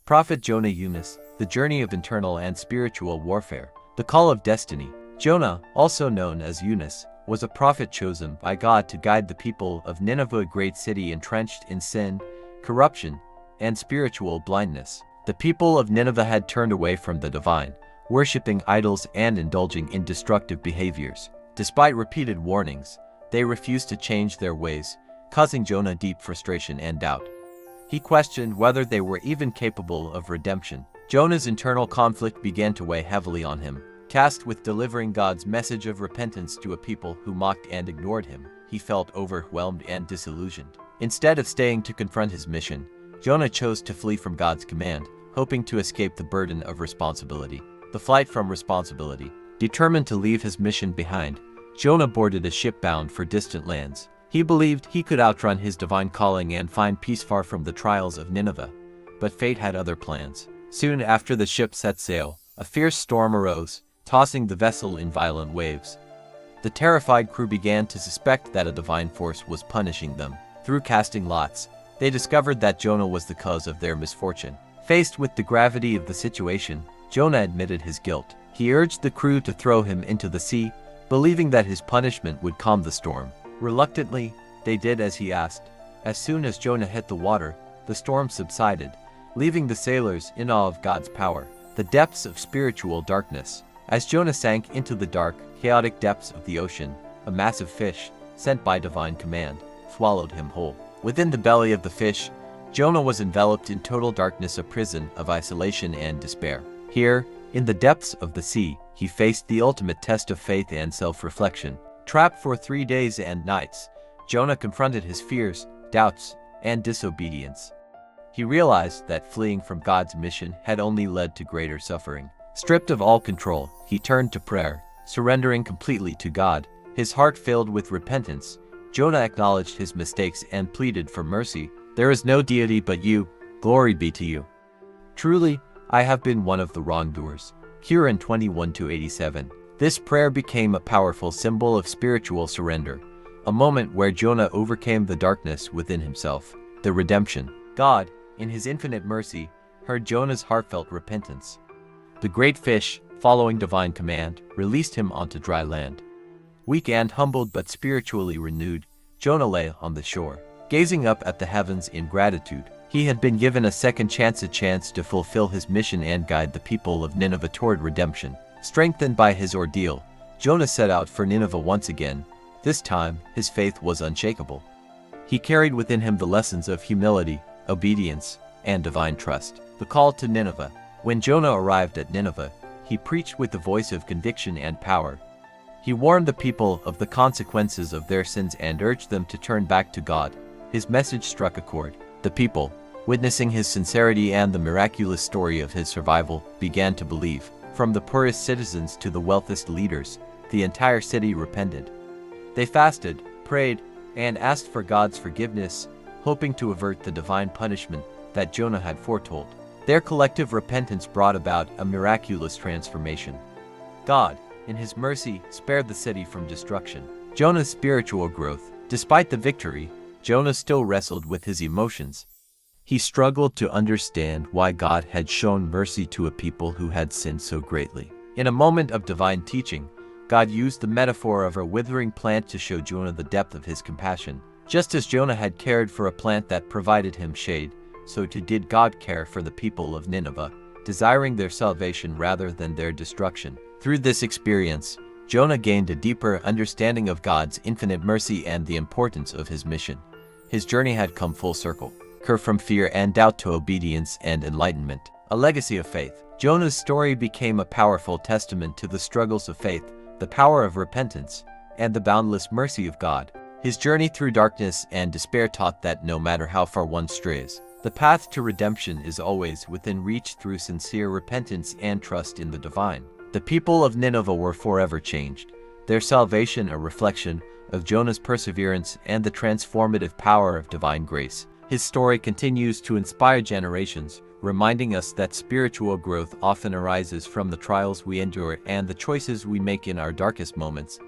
Prophet Jonah Yunus, the journey of internal and spiritual warfare. The call of destiny. Jonah, also known as Yunus, was a prophet chosen by God to guide the people of Nineveh, a great city entrenched in sin, corruption, and spiritual blindness. The people of Nineveh had turned away from the divine, worshipping idols and indulging in destructive behaviors. Despite repeated warnings, they refused to change their ways, causing Jonah deep frustration and doubt. He questioned whether they were even capable of redemption. Jonah's internal conflict began to weigh heavily on him. Tasked with delivering God's message of repentance to a people who mocked and ignored him, he felt overwhelmed and disillusioned. Instead of staying to confront his mission, Jonah chose to flee from God's command, hoping to escape the burden of responsibility. The flight from responsibility. Determined to leave his mission behind, Jonah boarded a ship bound for distant lands. He believed he could outrun his divine calling and find peace far from the trials of Nineveh. But fate had other plans. Soon after the ship set sail, a fierce storm arose, tossing the vessel in violent waves. The terrified crew began to suspect that a divine force was punishing them. Through casting lots, they discovered that Jonah was the cause of their misfortune. Faced with the gravity of the situation, Jonah admitted his guilt. He urged the crew to throw him into the sea, believing that his punishment would calm the storm. Reluctantly, they did as he asked. As soon as Jonah hit the water, the storm subsided, leaving the sailors in awe of God's power. The depths of spiritual darkness. As Jonah sank into the dark, chaotic depths of the ocean, a massive fish, sent by divine command, swallowed him whole. Within the belly of the fish, Jonah was enveloped in total darkness, a prison of isolation and despair. Here, in the depths of the sea, he faced the ultimate test of faith and self-reflection. Trapped for 3 days and nights, Jonah confronted his fears, doubts, and disobedience. He realized that fleeing from God's mission had only led to greater suffering. Stripped of all control, he turned to prayer, surrendering completely to God. His heart filled with repentance, Jonah acknowledged his mistakes and pleaded for mercy. There is no deity but you, glory be to you. Truly, I have been one of the wrongdoers. Quran 21-87. This prayer became a powerful symbol of spiritual surrender, a moment where Jonah overcame the darkness within himself. The redemption. God, in his infinite mercy, heard Jonah's heartfelt repentance. The great fish, following divine command, released him onto dry land. Weak and humbled but spiritually renewed, Jonah lay on the shore, gazing up at the heavens in gratitude. He had been given a second chance, a chance to fulfill his mission and guide the people of Nineveh toward redemption. Strengthened by his ordeal, Jonah set out for Nineveh once again. This time, his faith was unshakable. He carried within him the lessons of humility, obedience, and divine trust. The call to Nineveh. When Jonah arrived at Nineveh, he preached with the voice of conviction and power. He warned the people of the consequences of their sins and urged them to turn back to God. His message struck a chord. The people, witnessing his sincerity and the miraculous story of his survival, began to believe. From the poorest citizens to the wealthiest leaders, the entire city repented. They fasted, prayed, and asked for God's forgiveness, hoping to avert the divine punishment that Jonah had foretold. Their collective repentance brought about a miraculous transformation. God, in his mercy, spared the city from destruction. Jonah's spiritual growth. Despite the victory, Jonah still wrestled with his emotions. He struggled to understand why God had shown mercy to a people who had sinned so greatly. In a moment of divine teaching, God used the metaphor of a withering plant to show Jonah the depth of his compassion. Just as Jonah had cared for a plant that provided him shade, so too did God care for the people of Nineveh, desiring their salvation rather than their destruction. Through this experience, Jonah gained a deeper understanding of God's infinite mercy and the importance of his mission. His journey had come full circle. From fear and doubt to obedience and enlightenment. A legacy of faith. Jonah's story became a powerful testament to the struggles of faith, the power of repentance, and the boundless mercy of God. His journey through darkness and despair taught that no matter how far one strays, the path to redemption is always within reach through sincere repentance and trust in the divine. The people of Nineveh were forever changed, their salvation a reflection of Jonah's perseverance and the transformative power of divine grace. His story continues to inspire generations, reminding us that spiritual growth often arises from the trials we endure and the choices we make in our darkest moments.